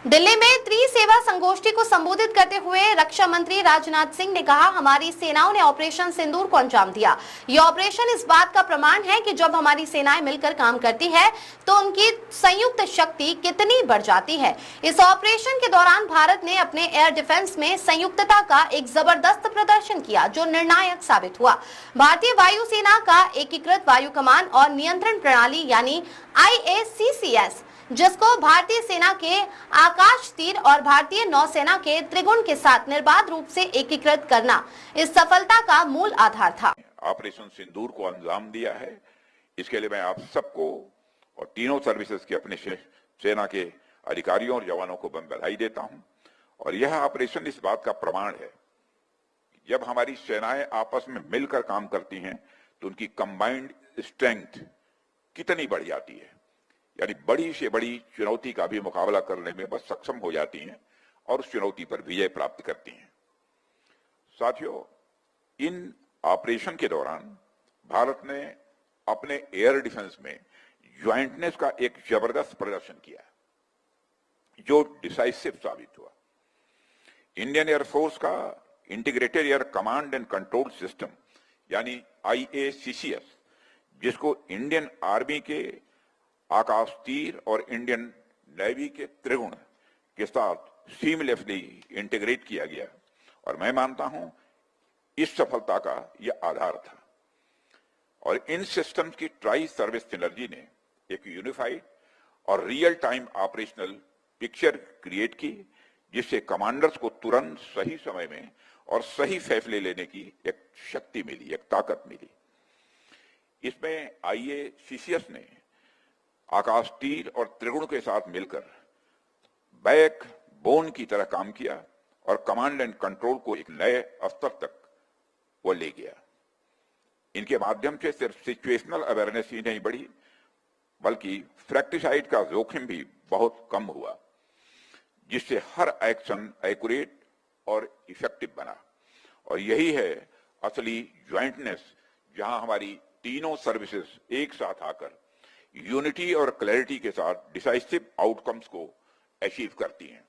दिल्ली में त्रिसेवा संगोष्ठी को संबोधित करते हुए रक्षा मंत्री राजनाथ सिंह ने कहा, हमारी सेनाओं ने ऑपरेशन सिंदूर को अंजाम दिया। यह ऑपरेशन इस बात का प्रमाण है कि जब हमारी सेनाएं मिलकर काम करती है तो उनकी संयुक्त शक्ति कितनी बढ़ जाती है। इस ऑपरेशन के दौरान भारत ने अपने एयर डिफेंस में संयुक्तता का एक जबरदस्त प्रदर्शन किया, जो निर्णायक साबित हुआ। भारतीय वायुसेना का एकीकृत वायु कमान और नियंत्रण प्रणाली यानी IACCS, जिसको भारतीय सेना के आकाश तीर और भारतीय नौसेना के त्रिगुण के साथ निर्बाध रूप से एकीकृत करना इस सफलता का मूल आधार था। ऑपरेशन सिंदूर को अंजाम दिया है, इसके लिए मैं आप सबको और तीनों सर्विसेज के अपने सेना के अधिकारियों और जवानों को मैं बधाई देता हूं। और यह ऑपरेशन इस बात का प्रमाण है, जब हमारी सेनाएं आपस में मिलकर काम करती हैं तो उनकी कंबाइंड स्ट्रेंथ कितनी बढ़ जाती है, यानी बड़ी से बड़ी चुनौती का भी मुकाबला करने में बस सक्षम हो जाती हैं और उस चुनौती पर विजय प्राप्त करती हैं। साथियों, इन ऑपरेशन के दौरान भारत ने अपने एयर डिफेंस में ज्वाइंटनेस का एक जबरदस्त प्रदर्शन किया, जो डिसाइसिव साबित हुआ। इंडियन एयरफोर्स का integrated air command and control system यानी IACCS, जिसको इंडियन आर्मी के आकाश तीर और इंडियन नेवी के त्रिगुण के साथ सीमलेसली इंटीग्रेट किया गया, और मैं मानता हूं इस सफलता का यह आधार था। और इन सिस्टम्स की ट्राई सर्विस सिनर्जी ने एक यूनिफाइड और real time operational picture create की, जिससे कमांडर्स को तुरंत सही समय में और सही फैसले लेने की एक शक्ति मिली, एक ताकत मिली। इसमें IACCS ने आकाश तीर और त्रिगुण के साथ मिलकर बैक बोन की तरह काम किया और कमांड एंड कंट्रोल को एक नए स्तर तक वो ले गया। इनके माध्यम से सिर्फ सिचुएशनल अवेयरनेस ही नहीं बढ़ी, बल्कि फ्रैक्टिसाइड का जोखिम भी बहुत कम हुआ, जिससे हर एक्शन एक्यूरेट और इफेक्टिव बना। और यही है असली ज्वाइंटनेस, जहां हमारी तीनों सर्विसेज एक साथ आकर यूनिटी और क्लैरिटी के साथ डिसाइसिव आउटकम्स को अचीव करती हैं।